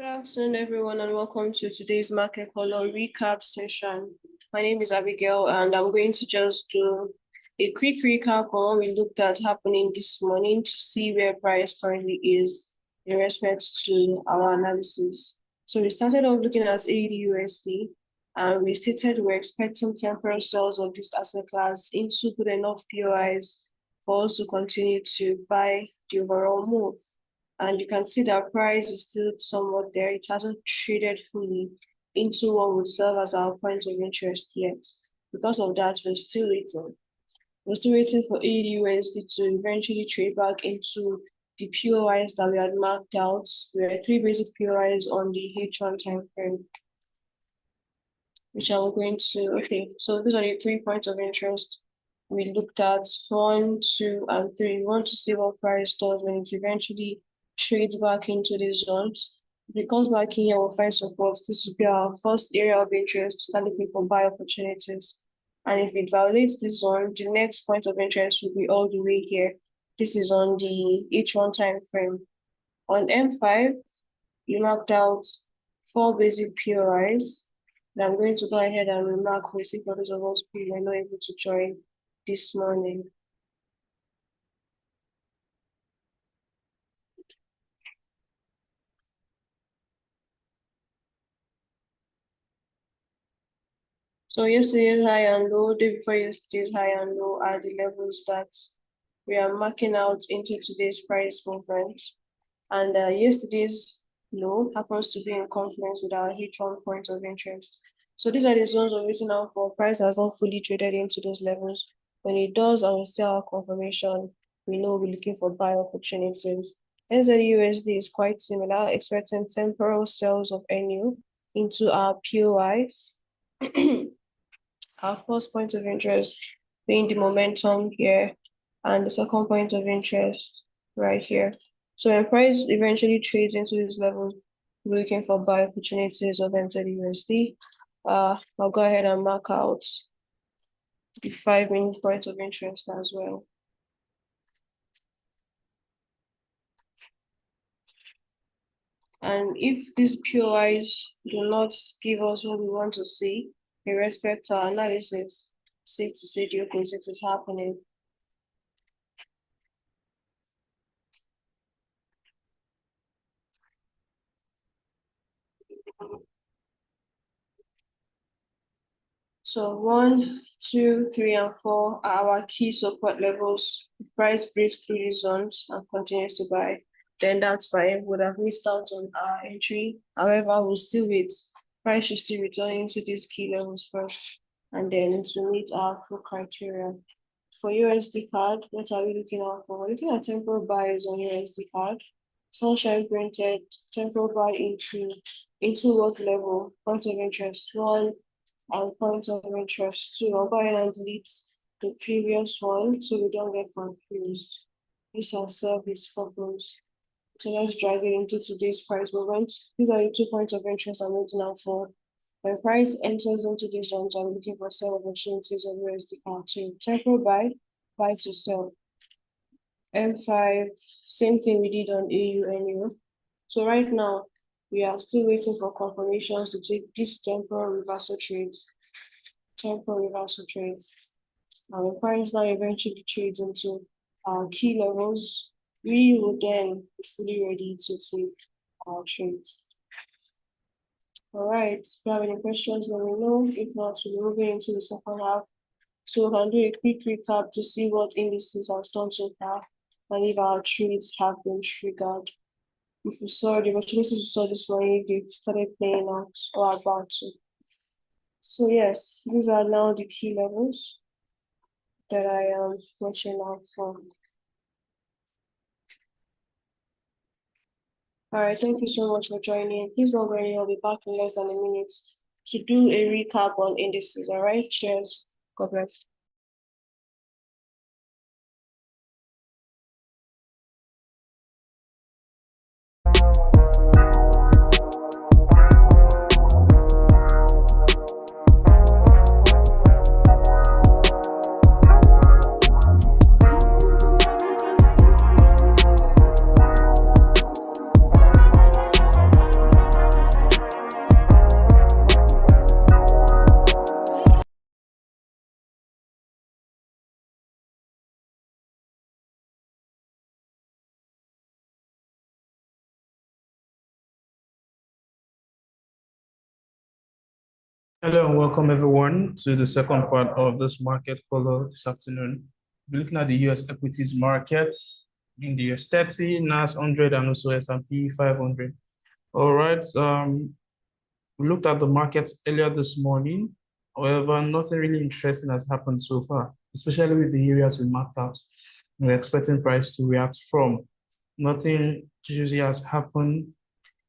Good afternoon, everyone, and welcome to today's market color recap session. My name is Abigail, and I'm going to just do a quick recap on what we looked at happening this morning to see where price currently is in respect to our analysis. So we started off looking at AUD/USD, and we stated we're expecting temporary sales of this asset class into good enough POIs for us to continue to buy the overall move. And you can see that price is still somewhat there. It hasn't traded fully into what would serve as our point of interest yet. Because of that, we're still waiting. We're still waiting for AUD/USD to eventually trade back into the POIs that we had marked out. There are 3 basic POIs on the H1 time frame, which I'm going to, so these are the 3 points of interest we looked at, 1, 2, and 3. We want to see what price does when it eventually trades back into these zones. If it comes back in here, we'll find support. This will be our first area of interest to start looking for buy opportunities. And if it violates this zone, the next point of interest will be all the way here. This is on the H1 time frame. On M5, you marked out 4 basic POIs. And I'm going to go ahead and remark for the others of us who were not able to join this morning. So yesterday's high and low, day before yesterday's high and low are the levels that we are marking out into today's price movement. And yesterday's low happens to be in confluence with our H1 point of interest. So these are the zones we're waiting out for. Price has not fully traded into those levels. When it does and we see our confirmation, we know we're looking for buy opportunities. NZUSD is quite similar, expecting temporal sales of NU into our POIs. Our first point of interest being the momentum here, and the second point of interest right here. So when price eventually trades into these levels, we're looking for buy opportunities of NZUSD. I'll go ahead and mark out the 5-minute point of interest as well. And if these POIs do not give us what we want to see, in respect to our analysis, safe to say the opposite is happening. So 1, 2, 3, and 4 are our key support levels. If price breaks through these zones and continues to buy, then that's fine. Would have missed out on our entry. However, we'll still wait. Price should still return into these key levels first, and then to meet our full criteria. For USD card, what are we looking out for? We're looking at temporal buys on USD card. Sunshine printed temporal buy into what level? Point of interest 1 and point of interest 2. I'll go ahead and delete the previous one so we don't get confused. This has served its purpose. So let's drag it into today's price movement. These are the 2 points of interest I'm waiting out for. When price enters into these zones, I'm looking for sell opportunities of USD card 2. Temporal buy to sell. M5, same thing we did on AUNU. So right now, we are still waiting for confirmations to take these temporal reversal trades. And when price now eventually trades into our key levels, we will then be fully ready to take our trades. All right, if you have any questions, let me know. If not, we're moving into the second half. So we can do a quick recap to see what indices have done so far and if our trades have been triggered. If you saw the opportunities you saw this morning, they've started playing out or about to. So yes, these are now the key levels that I am watching out for. All right, thank you so much for joining. Please don't worry, I'll be back in less than a minute to do a recap on indices. All right, cheers. God bless. Hello and welcome everyone to the second part of this market call this afternoon. We're looking at the US equities market in the US30, NAS100, and also S&P 500. All right. We looked at the markets earlier this morning. However, nothing really interesting has happened so far, especially with the areas we marked out. We're expecting price to react from. Nothing juicy has happened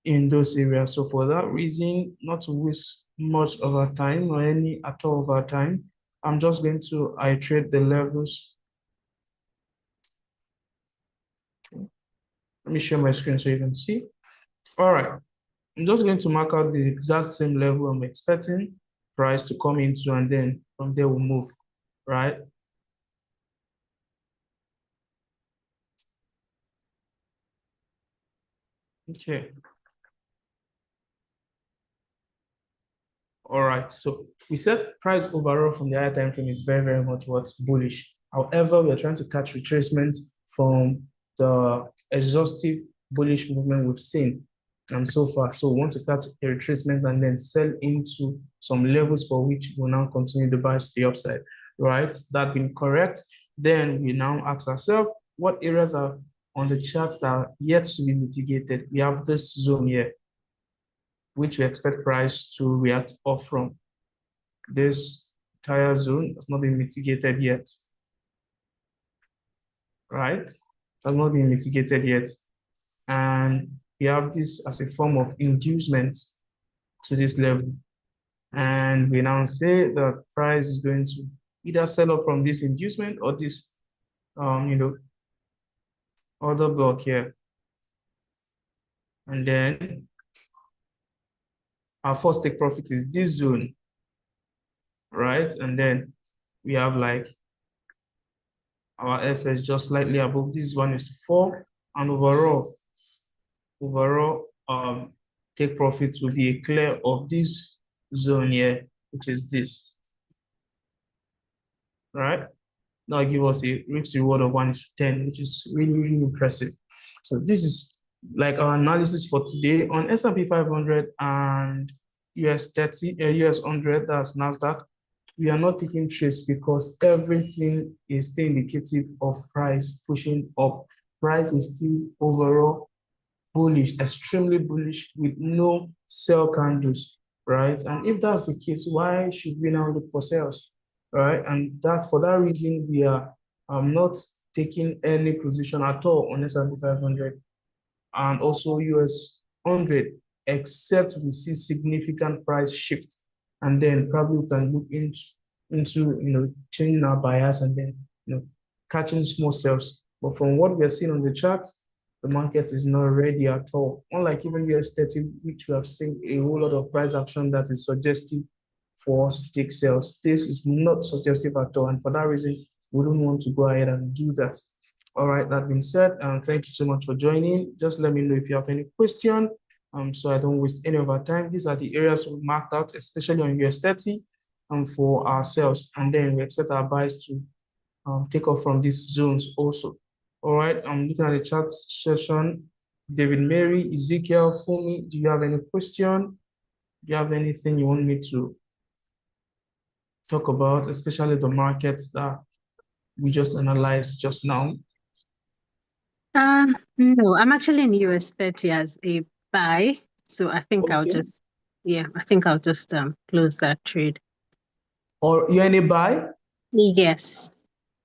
in those areas. So for that reason, not to waste much of our time or any at all of our time, I'm just going to iterate the levels. Okay. Let me share my screen so you can see. All right. I'm just going to mark out the exact same level I'm expecting price to come into, and then from there we'll move, right? Okay. All right, so we said price overall from the higher time frame is very, very much what's bullish. However, we're trying to catch retracements from the exhaustive bullish movement we've seen so far. So we want to catch a retracement and then sell into some levels for which we'll now continue the bias to the upside, right? That being correct, then we now ask ourselves, what areas are on the charts that are yet to be mitigated? We have this zone here, which we expect price to react off from. This entire zone has not been mitigated yet, right? Has not been mitigated yet. And we have this as a form of inducement to this level. And we now say that price is going to either sell up from this inducement or this, other block here. And then our first take profit is this zone, right? And then we have like our SS just slightly above this one is to 4, and overall take profit will be a clear of this zone here, which is this, right? Now give us a risk reward of 1:10, which is really, really impressive. So this is like our analysis for today on S&P 500 and US30, US 100, that's NASDAQ. We are not taking trades because everything is still indicative of price pushing up. Price is still overall bullish, extremely bullish with no sell candles, right? And if that's the case, why should we now look for sales, right? And that's for that reason we are not taking any position at all on S&P 500 and also US 100, except we see significant price shift, and then probably we can look into changing our bias and then catching small sales. But from what we are seeing on the charts, the market is not ready at all. Unlike even US30, which we have seen a whole lot of price action that is suggestive for us to take sales. This is not suggestive at all. And for that reason, we don't want to go ahead and do that. All right, that being said, thank you so much for joining. Just let me know if you have any question, so I don't waste any of our time. These are the areas we marked out, especially on US30, for ourselves. And then we expect our buys to take off from these zones also. All right, I'm looking at the chat session. David Mary, Ezekiel, Fumi, do you have any question? Do you have anything you want me to talk about, especially the markets that we just analyzed just now? No, I'm actually in US30 as a buy. So I think I'll just close that trade. Or you any buy? Yes.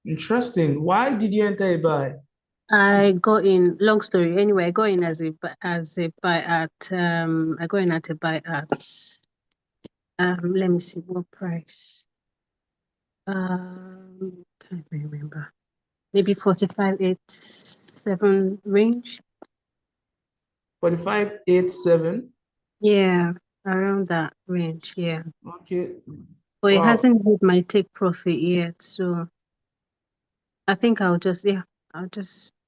Interesting. Why did you enter a buy? I go in, long story. Anyway, I go in as a buy at I go in at a buy at let me see what price. Can't remember. Maybe 45.87 range. 45.87. Yeah, around that range. Yeah. Okay. But it hasn't hit my take profit yet, so I think I'll just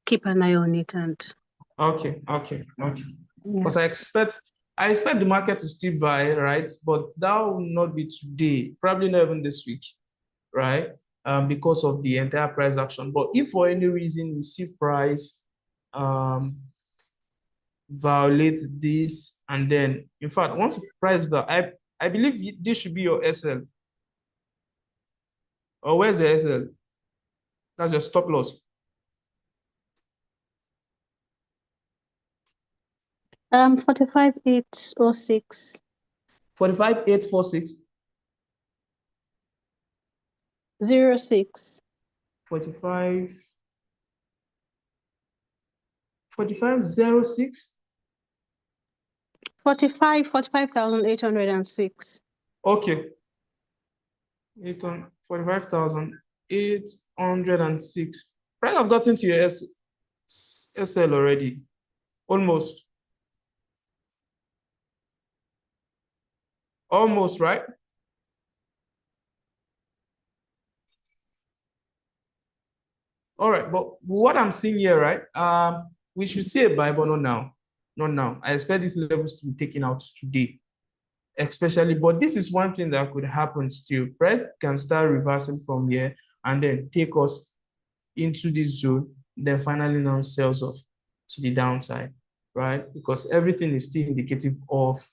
keep an eye on it and. Okay. Yeah. Because I expect the market to still buy, right? But that will not be today, probably not even this week, right? Because of the entire price action. But if for any reason we see price violate this, and then in fact, once the price I believe this should be your SL. Or where's the SL? That's your stop loss. 45,806. 45,846. 06. 45,06. 45,806. Okay. 45,806. Right, I've gotten to your SL already. Almost. Almost, right? All right, but what I'm seeing here, right? We should see a buy, but not now. Not now. I expect these levels to be taken out today, especially. But this is one thing that could happen still. Price can start reversing from here and then take us into this zone, then finally now sells off to the downside, right? Because everything is still indicative of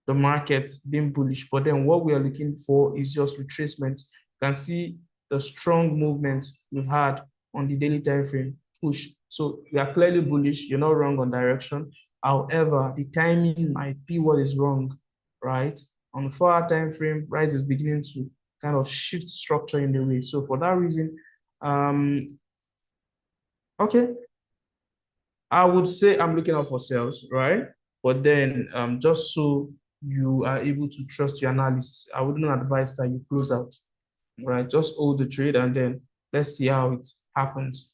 the market being bullish. But then what we are looking for is just retracement. You can see the strong movement we've had on the daily time frame push. So we are clearly bullish. You're not wrong on direction. However, the timing might be what is wrong, right? On the 4-hour time frame, price is beginning to kind of shift structure in the way. So for that reason, okay, I would say I'm looking out for sales, right? But then just so you are able to trust your analysis, I wouldn't advise that you close out, right? Just hold the trade and then let's see how it happens.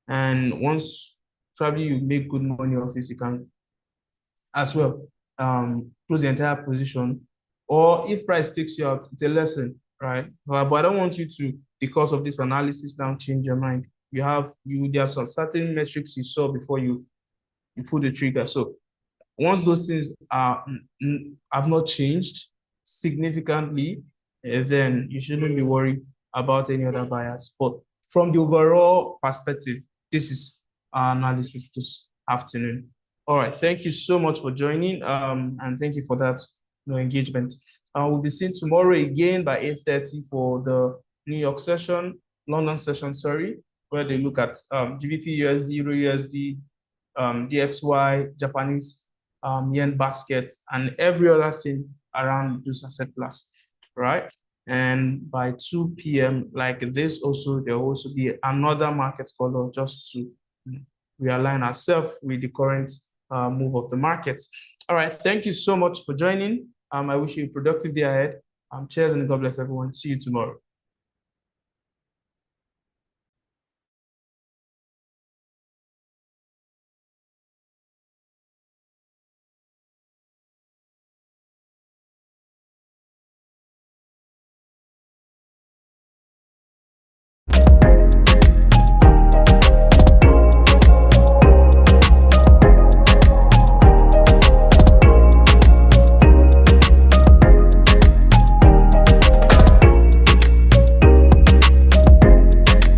And once probably you make good money off it, you can as well close the entire position. Or if price takes you out, it's a lesson, right? But I don't want you to, because of this analysis, now change your mind. There are some certain metrics you saw before you pull the trigger. So once those things have not changed significantly, then you shouldn't be worried about any other buyers. But from the overall perspective, this is our analysis this afternoon. All right, thank you so much for joining, and thank you for that engagement. We'll be seen tomorrow again by 8:30 for the New York session, London session, sorry, where they look at GBP, USD, Euro USD, DXY, Japanese yen basket, and every other thing around this asset class, right? And by 2 p.m., like this also, there will also be another market color just to realign ourselves with the current move of the market. All right, thank you so much for joining. I wish you a productive day ahead. Cheers and God bless everyone. See you tomorrow.